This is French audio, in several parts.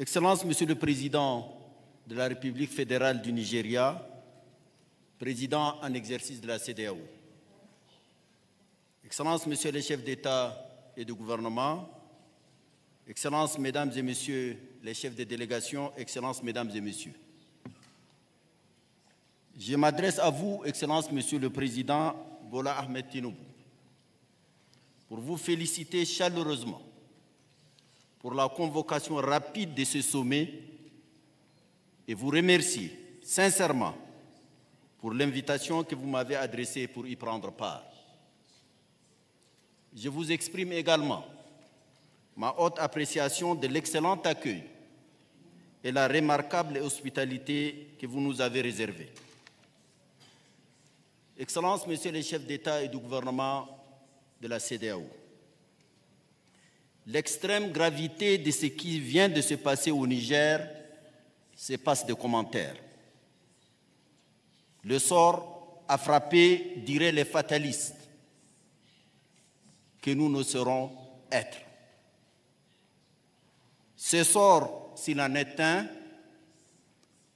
Excellences, Monsieur le Président de la République fédérale du Nigeria, Président en exercice de la CEDEAO, Excellences, Messieurs les chefs d'État et de gouvernement, Excellences, Mesdames et Messieurs les chefs de délégation, Excellences, Mesdames et Messieurs. Je m'adresse à vous, Excellences, Monsieur le Président Bola Ahmed Tinubu, pour vous féliciter chaleureusement pour la convocation rapide de ce sommet et vous remercier sincèrement pour l'invitation que vous m'avez adressée pour y prendre part. Je vous exprime également ma haute appréciation de l'excellent accueil et la remarquable hospitalité que vous nous avez réservée. Excellences, Messieurs les chefs d'État et de gouvernement de la CEDEAO, l'extrême gravité de ce qui vient de se passer au Niger se passe de commentaires. Le sort a frappé, diraient les fatalistes, que nous ne saurons être. Ce sort, s'il en est un,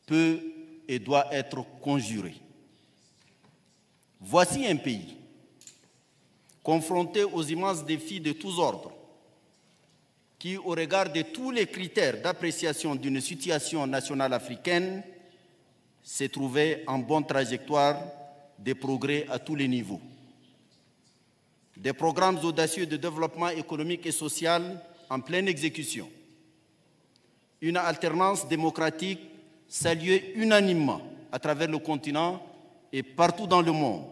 peut et doit être conjuré. Voici un pays confronté aux immenses défis de tous ordres, qui, au regard de tous les critères d'appréciation d'une situation nationale africaine, s'est trouvé en bonne trajectoire de progrès à tous les niveaux. Des programmes audacieux de développement économique et social en pleine exécution. Une alternance démocratique saluée unanimement à travers le continent et partout dans le monde.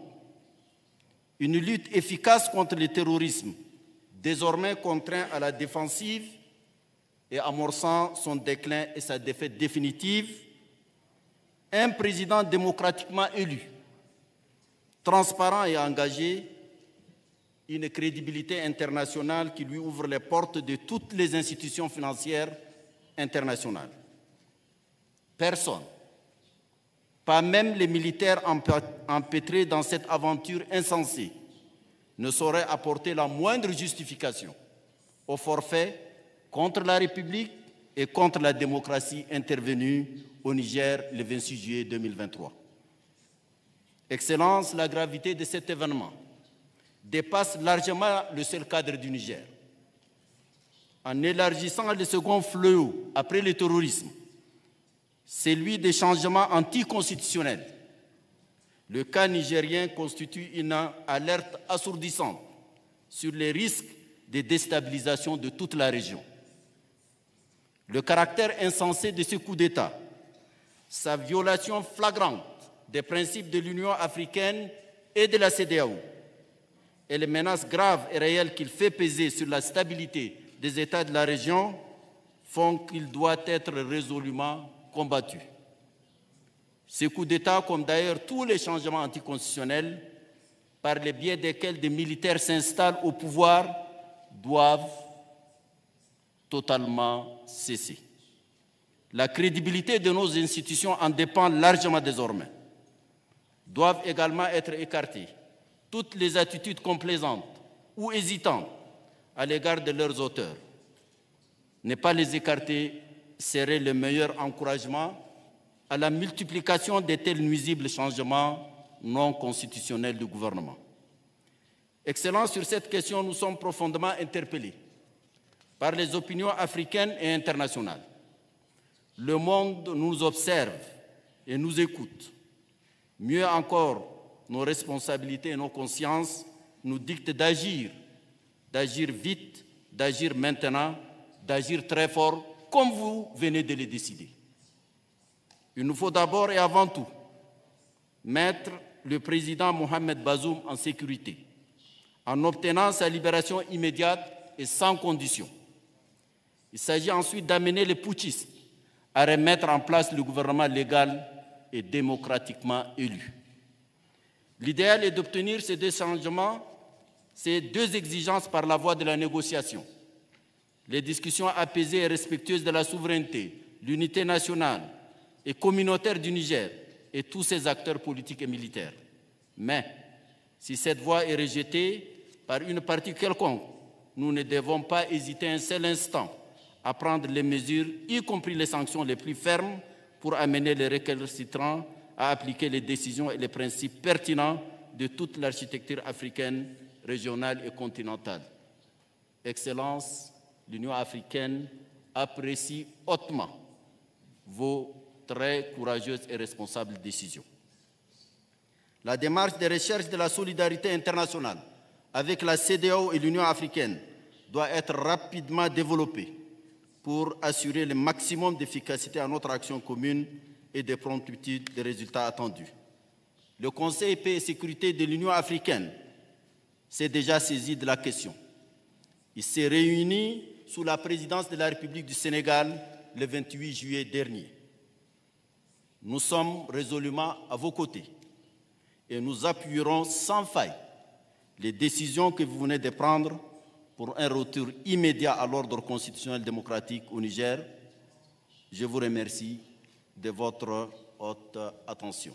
Une lutte efficace contre le terrorisme, désormais contraint à la défensive et amorçant son déclin et sa défaite définitive, un président démocratiquement élu, transparent et engagé, une crédibilité internationale qui lui ouvre les portes de toutes les institutions financières internationales. Personne, pas même les militaires empêtrés dans cette aventure insensée, ne saurait apporter la moindre justification au forfait contre la République et contre la démocratie intervenue au Niger le 26 juillet 2023. Excellence, la gravité de cet événement dépasse largement le seul cadre du Niger. En élargissant le second fléau après le terrorisme, celui des changements anticonstitutionnels, le cas nigérien constitue une alerte assourdissante sur les risques de déstabilisation de toute la région. Le caractère insensé de ce coup d'État, sa violation flagrante des principes de l'Union africaine et de la CEDEAO, et les menaces graves et réelles qu'il fait peser sur la stabilité des États de la région font qu'il doit être résolument combattu. Ce coup d'État, comme d'ailleurs tous les changements anticonstitutionnels, par le biais desquels des militaires s'installent au pouvoir, doivent totalement cesser. La crédibilité de nos institutions en dépend largement désormais. Doivent également être écartées toutes les attitudes complaisantes ou hésitantes à l'égard de leurs auteurs. Ne pas les écarter serait le meilleur encouragement à la multiplication de tels nuisibles changements non constitutionnels du gouvernement. Excellence, sur cette question, nous sommes profondément interpellés par les opinions africaines et internationales. Le monde nous observe et nous écoute. Mieux encore, nos responsabilités et nos consciences nous dictent d'agir vite, d'agir maintenant, d'agir très fort, comme vous venez de le décider. Il nous faut d'abord et avant tout mettre le président Mohamed Bazoum en sécurité, en obtenant sa libération immédiate et sans condition. Il s'agit ensuite d'amener les putschistes à remettre en place le gouvernement légal et démocratiquement élu. L'idéal est d'obtenir ces deux changements, ces deux exigences par la voie de la négociation. Les discussions apaisées et respectueuses de la souveraineté, l'unité nationale et communautaire du Niger et tous ses acteurs politiques et militaires. Mais si cette voie est rejetée par une partie quelconque, nous ne devons pas hésiter un seul instant à prendre les mesures, y compris les sanctions les plus fermes, pour amener les récalcitrants à appliquer les décisions et les principes pertinents de toute l'architecture africaine, régionale et continentale. Excellences, l'Union africaine apprécie hautement vos très courageuses et responsables décisions. La démarche de recherche de la solidarité internationale avec la CEDEAO et l'Union africaine doit être rapidement développée pour assurer le maximum d'efficacité à notre action commune et de promptitude des résultats attendus. Le Conseil paix et sécurité de l'Union africaine s'est déjà saisi de la question. Il s'est réuni sous la présidence de la République du Sénégal le 28 juillet dernier. Nous sommes résolument à vos côtés et nous appuierons sans faille les décisions que vous venez de prendre pour un retour immédiat à l'ordre constitutionnel démocratique au Niger. Je vous remercie de votre haute attention.